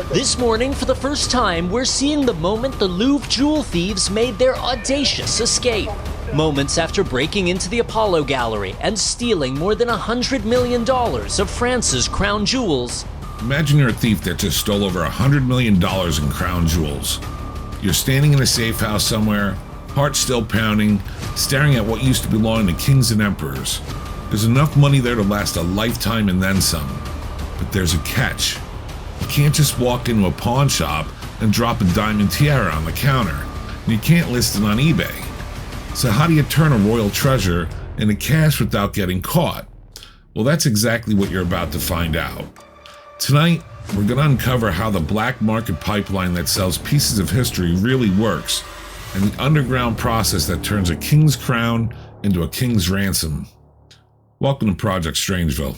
This morning, for the first time, we're seeing the moment the Louvre jewel thieves made their audacious escape. Moments after breaking into the Apollo Gallery and stealing more than $100 million of France's crown jewels. Imagine you're a thief that just stole over $100 million in crown jewels. You're standing in a safe house somewhere, heart still pounding, staring at what used to belong to kings and emperors. There's enough money there to last a lifetime and then some. But there's a catch. You can't just walk into a pawn shop and drop a diamond tiara on the counter, and you can't list it on eBay. So how do you turn a royal treasure into cash without getting caught? Well, that's exactly what you're about to find out. Tonight, we're going to uncover how the black market pipeline that sells pieces of history really works, and the underground process that turns a king's crown into a king's ransom. Welcome to Project Strangeville.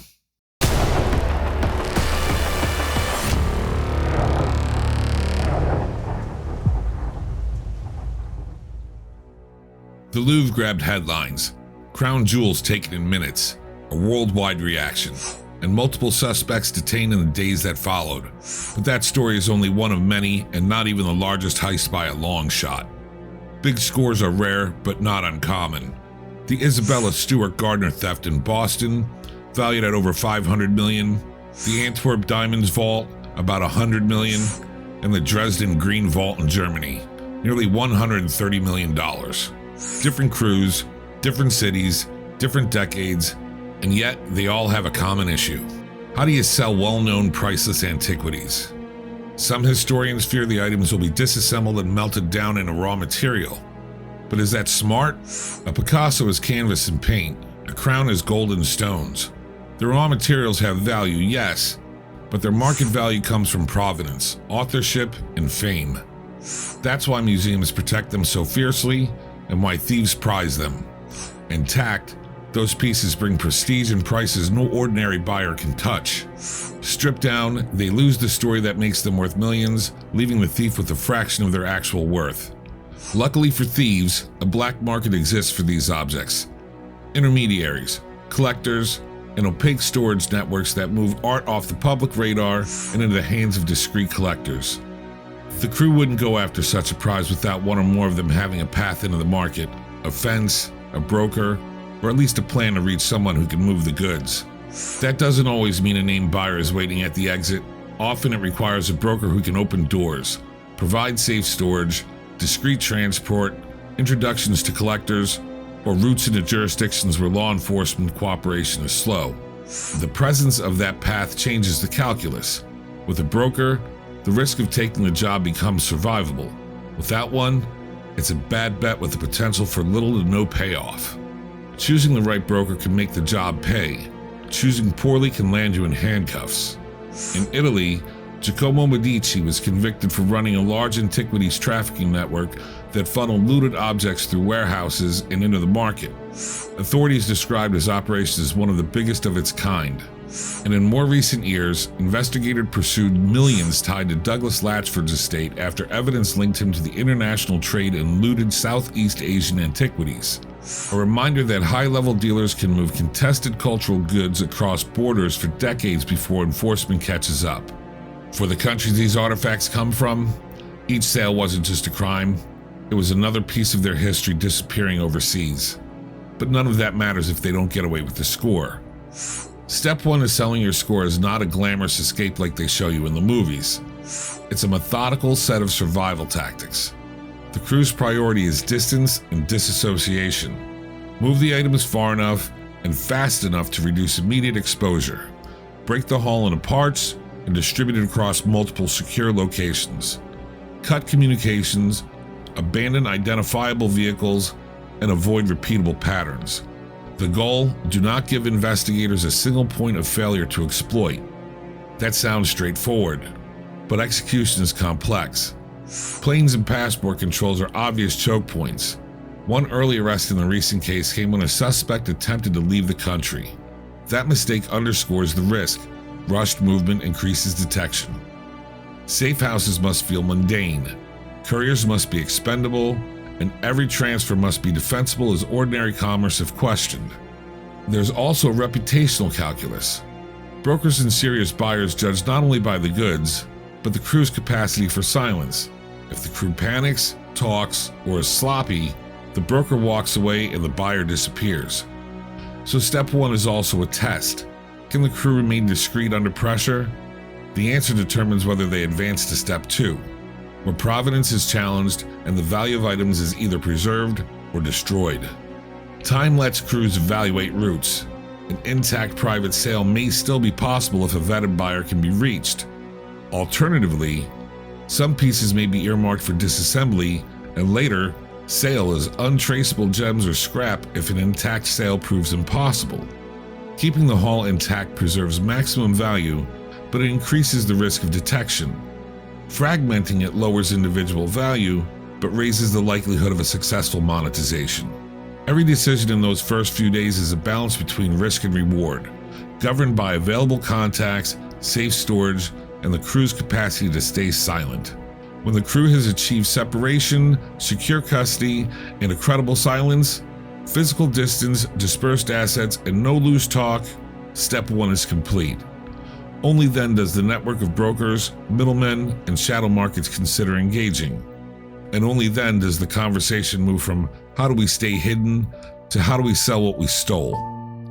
The Louvre grabbed headlines, crown jewels taken in minutes, a worldwide reaction, and multiple suspects detained in the days that followed. But that story is only one of many, and not even the largest heist by a long shot. Big scores are rare, but not uncommon. The Isabella Stewart Gardner theft in Boston, valued at over $500 million, the Antwerp Diamonds Vault, about $100 million, and the Dresden Green Vault in Germany, nearly $130 million. Different crews, different cities, different decades, and yet they all have a common issue. How do you sell well-known priceless antiquities? Some historians fear the items will be disassembled and melted down into raw material. But is that smart? A Picasso is canvas and paint. A crown is gold and stones. The raw materials have value, yes, but their market value comes from provenance, authorship, and fame. That's why museums protect them so fiercely, and why thieves prize them. Intact, those pieces bring prestige and prices no ordinary buyer can touch. Stripped down, they lose the story that makes them worth millions, leaving the thief with a fraction of their actual worth. Luckily for thieves, a black market exists for these objects. Intermediaries, collectors, and opaque storage networks that move art off the public radar and into the hands of discreet collectors. The crew wouldn't go after such a prize without one or more of them having a path into the market, a fence, a broker, or at least a plan to reach someone who can move the goods. That doesn't always mean a named buyer is waiting at the exit. Often it requires a broker who can open doors, provide safe storage, discreet transport, introductions to collectors, or routes into jurisdictions where law enforcement cooperation is slow. The presence of that path changes the calculus. With a broker, the risk of taking the job becomes survivable. Without one, it's a bad bet with the potential for little to no payoff. Choosing the right broker can make the job pay. Choosing poorly can land you in handcuffs. In Italy, Giacomo Medici was convicted for running a large antiquities trafficking network that funneled looted objects through warehouses and into the market. Authorities described his operation as one of the biggest of its kind. And in more recent years, investigators pursued millions tied to Douglas Latchford's estate after evidence linked him to the international trade in looted Southeast Asian antiquities. A reminder that high-level dealers can move contested cultural goods across borders for decades before enforcement catches up. For the countries these artifacts come from, each sale wasn't just a crime, it was another piece of their history disappearing overseas. But none of that matters if they don't get away with the score. Step one is selling your score is not a glamorous escape like they show you in the movies. It's a methodical set of survival tactics. The crew's priority is distance and disassociation. Move the items far enough and fast enough to reduce immediate exposure. Break the haul into parts and distribute it across multiple secure locations. Cut communications, abandon identifiable vehicles, and avoid repeatable patterns. The goal, do not give investigators a single point of failure to exploit. That sounds straightforward, but execution is complex. Planes and passport controls are obvious choke points. One early arrest in the recent case came when a suspect attempted to leave the country. That mistake underscores the risk. Rushed movement increases detection. Safe houses must feel mundane. Couriers must be expendable, and every transfer must be defensible as ordinary commerce if questioned. There's also a reputational calculus. Brokers and serious buyers judge not only by the goods, but the crew's capacity for silence. If the crew panics, talks, or is sloppy, the broker walks away and the buyer disappears. So step 1 is also a test. Can the crew remain discreet under pressure? The answer determines whether they advance to step 2, where provenance is challenged and the value of items is either preserved or destroyed. Time lets crews evaluate routes. An intact private sale may still be possible if a vetted buyer can be reached. Alternatively, some pieces may be earmarked for disassembly and later sale as untraceable gems or scrap if an intact sale proves impossible. Keeping the haul intact preserves maximum value, but it increases the risk of detection. Fragmenting it lowers individual value, but raises the likelihood of a successful monetization. Every decision in those first few days is a balance between risk and reward, governed by available contacts, safe storage, and the crew's capacity to stay silent. When the crew has achieved separation, secure custody, and a credible silence, physical distance, dispersed assets, and no loose talk, step 1 is complete. Only then does the network of brokers, middlemen, and shadow markets consider engaging. And only then does the conversation move from how do we stay hidden to how do we sell what we stole.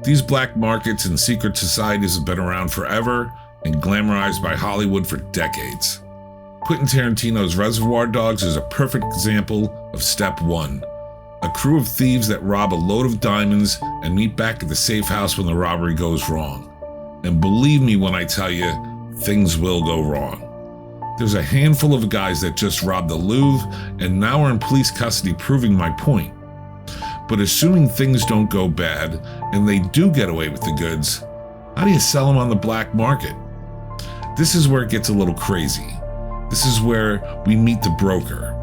These black markets and secret societies have been around forever and glamorized by Hollywood for decades. Quentin Tarantino's Reservoir Dogs is a perfect example of step 1. A crew of thieves that rob a load of diamonds and meet back at the safe house when the robbery goes wrong. And believe me when I tell you, things will go wrong. There's a handful of guys that just robbed the Louvre and now are in police custody proving my point. But assuming things don't go bad and they do get away with the goods, how do you sell them on the black market? This is where it gets a little crazy. This is where we meet the broker.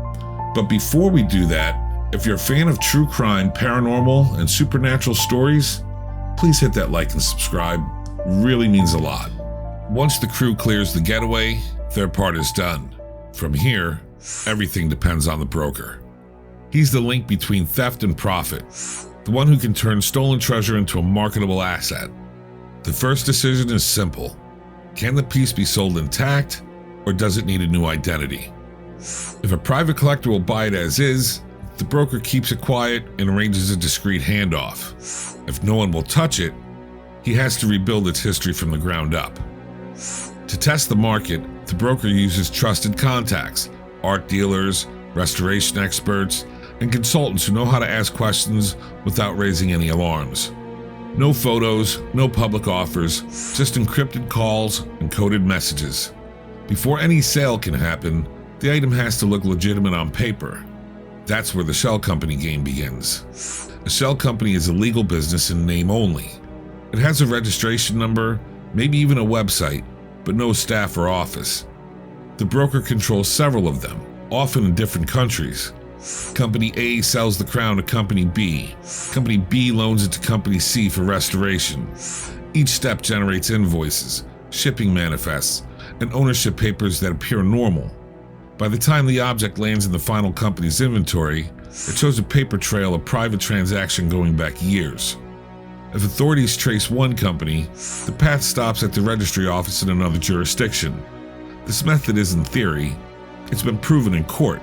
But before we do that, if you're a fan of true crime, paranormal, and supernatural stories, please hit that like and subscribe. It really means a lot. Once the crew clears the getaway, their part is done. From here, everything depends on the broker. He's the link between theft and profit, the one who can turn stolen treasure into a marketable asset. The first decision is simple. Can the piece be sold intact, or does it need a new identity? If a private collector will buy it as is, the broker keeps it quiet and arranges a discreet handoff. If no one will touch it, he has to rebuild its history from the ground up. To test the market, the broker uses trusted contacts, art dealers, restoration experts, and consultants who know how to ask questions without raising any alarms. No photos, no public offers, just encrypted calls and coded messages. Before any sale can happen, the item has to look legitimate on paper. That's where the shell company game begins. A shell company is a legal business in name only. It has a registration number, maybe even a website, but no staff or office. The broker controls several of them, often in different countries. Company A sells the crown to Company B. Company B loans it to Company C for restoration. Each step generates invoices, shipping manifests, and ownership papers that appear normal. By the time the object lands in the final company's inventory, it shows a paper trail of private transaction going back years. If authorities trace one company, the path stops at the registry office in another jurisdiction. This method isn't theory, it's been proven in court.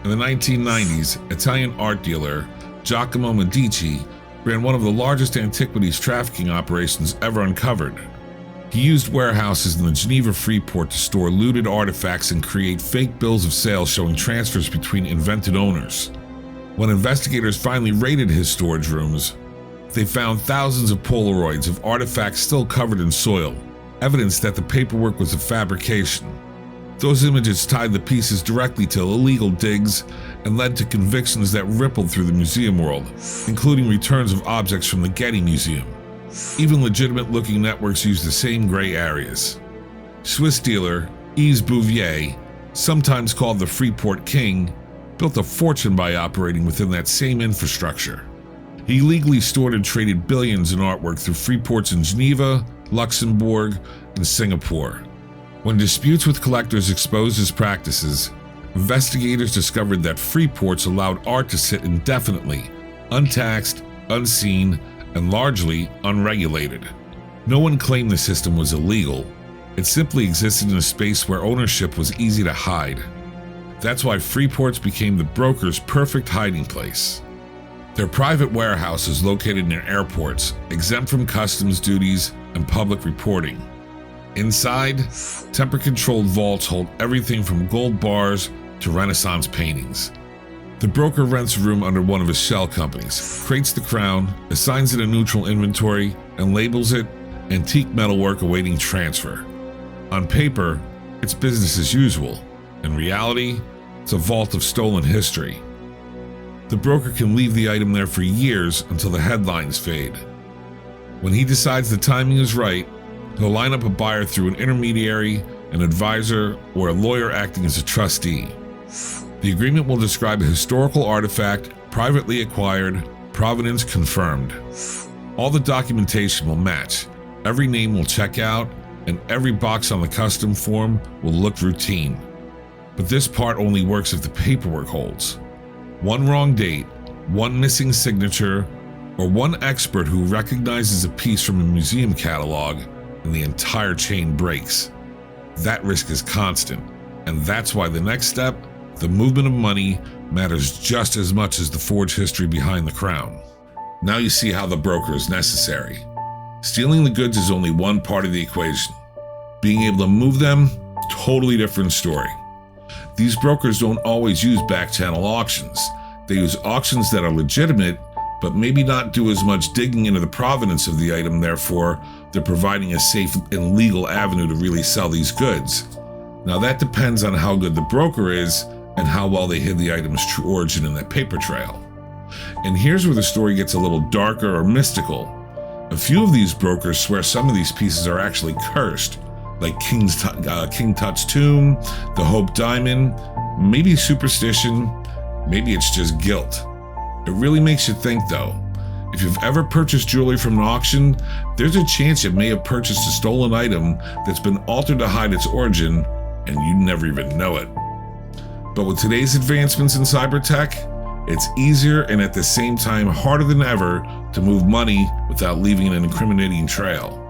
In the 1990s, Italian art dealer Giacomo Medici ran one of the largest antiquities trafficking operations ever uncovered. He used warehouses in the Geneva Freeport to store looted artifacts and create fake bills of sale showing transfers between invented owners. When investigators finally raided his storage rooms, they found thousands of Polaroids of artifacts still covered in soil, evidence that the paperwork was a fabrication. Those images tied the pieces directly to illegal digs and led to convictions that rippled through the museum world, including returns of objects from the Getty Museum. Even legitimate-looking networks use the same gray areas. Swiss dealer Yves Bouvier, sometimes called the Freeport King, built a fortune by operating within that same infrastructure. He legally stored and traded billions in artwork through Freeports in Geneva, Luxembourg, and Singapore. When disputes with collectors exposed his practices, investigators discovered that Freeports allowed art to sit indefinitely, untaxed, unseen, and largely unregulated. No one claimed the system was illegal. It simply existed in a space where ownership was easy to hide. That's why Freeports became the broker's perfect hiding place. Their private warehouse is located near airports, exempt from customs duties and public reporting. Inside, temperature-controlled vaults hold everything from gold bars to Renaissance paintings. The broker rents a room under one of his shell companies, crates the crown, assigns it a neutral inventory, and labels it antique metalwork awaiting transfer. On paper, it's business as usual. In reality, it's a vault of stolen history. The broker can leave the item there for years until the headlines fade. When he decides the timing is right, he'll line up a buyer through an intermediary, an advisor, or a lawyer acting as a trustee. The agreement will describe a historical artifact, privately acquired, provenance confirmed. All the documentation will match, every name will check out, and every box on the custom form will look routine. But this part only works if the paperwork holds. One wrong date, one missing signature, or one expert who recognizes a piece from a museum catalog, and the entire chain breaks. That risk is constant, and that's why the next step, the movement of money, matters just as much as the forged history behind the crown. Now you see how the broker is necessary. Stealing the goods is only one part of the equation. Being able to move them, totally different story. These brokers don't always use back-channel auctions. They use auctions that are legitimate, but maybe not do as much digging into the provenance of the item, therefore, they're providing a safe and legal avenue to really sell these goods. Now that depends on how good the broker is and how well they hid the item's true origin in that paper trail. And here's where the story gets a little darker or mystical. A few of these brokers swear some of these pieces are actually cursed, like King Tut's tomb, the Hope Diamond, maybe superstition, maybe it's just guilt. It really makes you think though. If you've ever purchased jewelry from an auction, there's a chance you may have purchased a stolen item that's been altered to hide its origin, and you never even know it. But with today's advancements in cyber tech, it's easier and at the same time harder than ever to move money without leaving an incriminating trail.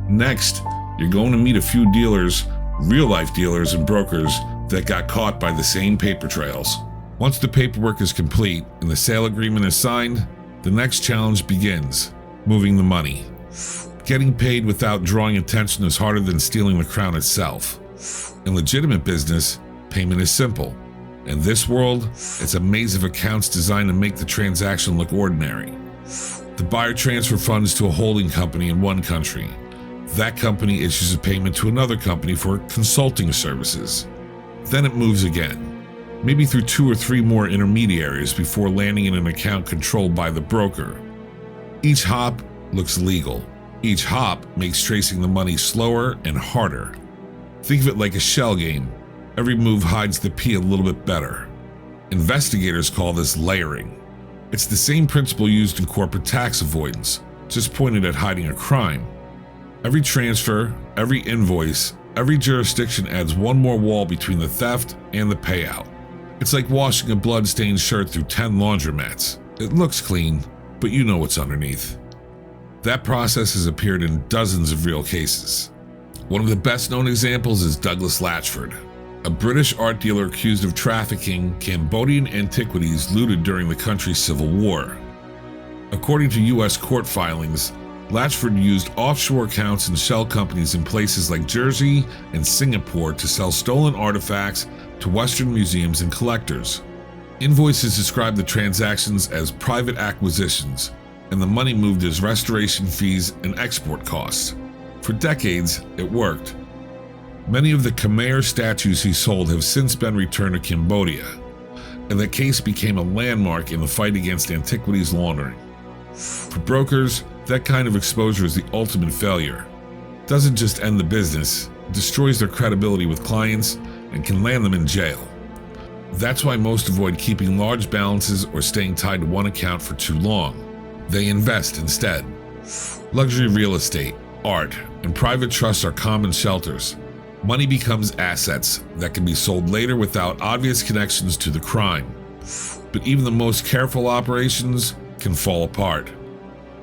Next, you're going to meet a few dealers, real-life dealers and brokers that got caught by the same paper trails. Once the paperwork is complete and the sale agreement is signed, the next challenge begins, moving the money. Getting paid without drawing attention is harder than stealing the crown itself. In legitimate business, payment is simple. In this world, it's a maze of accounts designed to make the transaction look ordinary. The buyer transfers funds to a holding company in one country. That company issues a payment to another company for consulting services. Then it moves again, maybe through 2 or 3 more intermediaries before landing in an account controlled by the broker. Each hop looks legal. Each hop makes tracing the money slower and harder. Think of it like a shell game. Every move hides the P a little bit better. Investigators call this layering. It's the same principle used in corporate tax avoidance, just pointed at hiding a crime. Every transfer, every invoice, every jurisdiction adds one more wall between the theft and the payout. It's like washing a blood-stained shirt through 10 laundromats. It looks clean, but you know what's underneath. That process has appeared in dozens of real cases. One of the best-known examples is Douglas Latchford, a British art dealer accused of trafficking Cambodian antiquities looted during the country's civil war. According to U.S. court filings, Latchford used offshore accounts and shell companies in places like Jersey and Singapore to sell stolen artifacts to Western museums and collectors. Invoices describe the transactions as private acquisitions, and the money moved as restoration fees and export costs. For decades, it worked. Many of the Khmer statues he sold have since been returned to Cambodia, and the case became a landmark in the fight against antiquities laundering. For brokers, that kind of exposure is the ultimate failure. It doesn't just end the business, it destroys their credibility with clients and can land them in jail. That's why most avoid keeping large balances or staying tied to one account for too long. They invest instead. Luxury real estate, art, and private trusts are common shelters. Money becomes assets that can be sold later without obvious connections to the crime. But even the most careful operations can fall apart.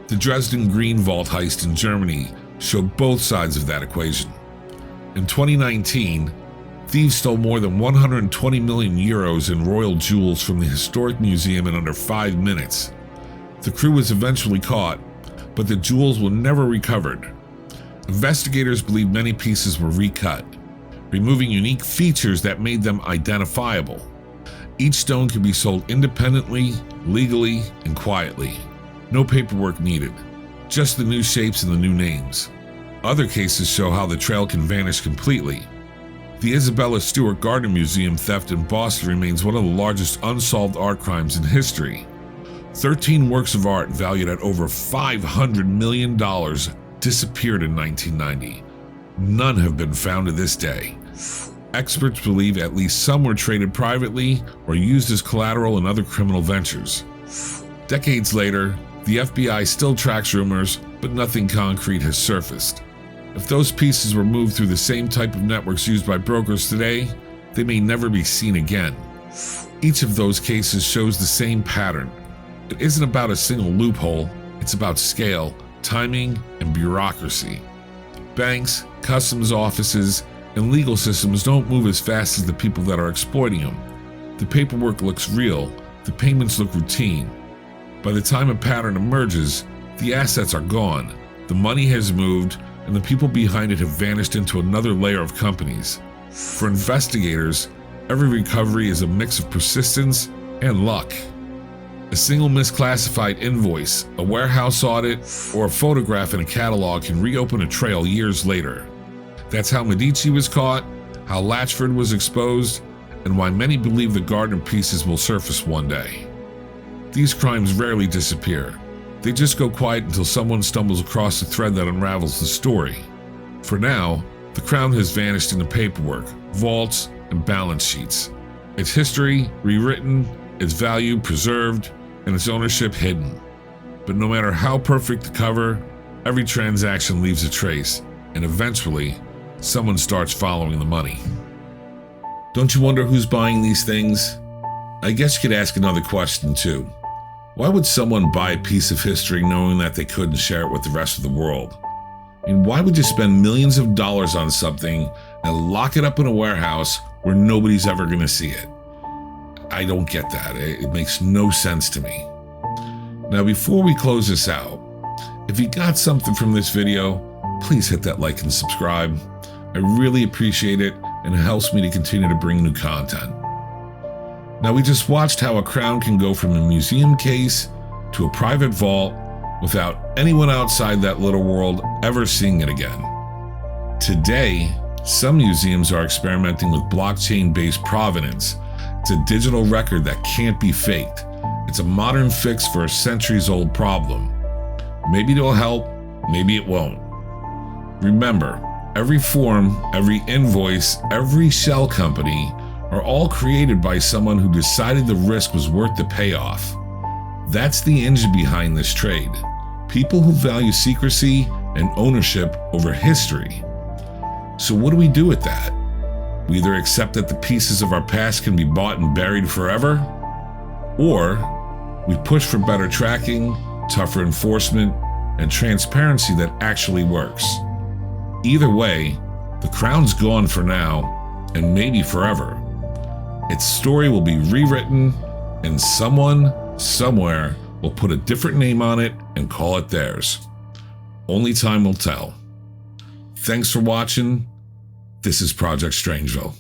The Dresden Green Vault heist in Germany showed both sides of that equation. In 2019, thieves stole more than 120 million euros in royal jewels from the historic museum in under 5 minutes. The crew was eventually caught, but the jewels were never recovered. Investigators believe many pieces were recut, removing unique features that made them identifiable. Each stone could be sold independently, legally, and quietly. No paperwork needed, just the new shapes and the new names. Other cases show how the trail can vanish completely. The Isabella Stewart Gardner Museum theft in Boston remains one of the largest unsolved art crimes in history. 13 works of art valued at over $500 million disappeared in 1990. None have been found to this day. Experts believe at least some were traded privately or used as collateral in other criminal ventures. Decades later, the FBI still tracks rumors, but nothing concrete has surfaced. If those pieces were moved through the same type of networks used by brokers today, they may never be seen again. Each of those cases shows the same pattern. It isn't about a single loophole, it's about scale, timing, and bureaucracy. Banks, customs offices, and legal systems don't move as fast as the people that are exploiting them. The paperwork looks real, the payments look routine. By the time a pattern emerges, the assets are gone, the money has moved, and the people behind it have vanished into another layer of companies. For investigators, every recovery is a mix of persistence and luck. A single misclassified invoice, a warehouse audit, or a photograph in a catalog can reopen a trail years later. That's how Medici was caught, how Latchford was exposed, and why many believe the Gardner pieces will surface one day. These crimes rarely disappear. They just go quiet until someone stumbles across the thread that unravels the story. For now, the crown has vanished into paperwork, vaults, and balance sheets. Its history rewritten, its value preserved, and its ownership hidden. But no matter how perfect the cover, every transaction leaves a trace, and eventually, someone starts following the money. Don't you wonder who's buying these things? I guess you could ask another question too. Why would someone buy a piece of history knowing that they couldn't share it with the rest of the world? I mean, why would you spend millions of dollars on something and lock it up in a warehouse where nobody's ever going to see it? I don't get that. It makes no sense to me. Now, before we close this out, if you got something from this video, please hit that like and subscribe. I really appreciate it, and it helps me to continue to bring new content. Now, we just watched how a crown can go from a museum case to a private vault without anyone outside that little world ever seeing it again. Today, some museums are experimenting with blockchain-based provenance. It's a digital record that can't be faked. It's a modern fix for a centuries-old problem. Maybe it'll help, maybe it won't. Remember, every form, every invoice, every shell company are all created by someone who decided the risk was worth the payoff. That's the engine behind this trade. People who value secrecy and ownership over history. So what do we do with that? We either accept that the pieces of our past can be bought and buried forever, or we push for better tracking, tougher enforcement, and transparency that actually works. Either way, the crown's gone for now, and maybe forever. Its story will be rewritten, and someone, somewhere, will put a different name on it and call it theirs. Only time will tell. Thanks for watching. This is Project Strangeville.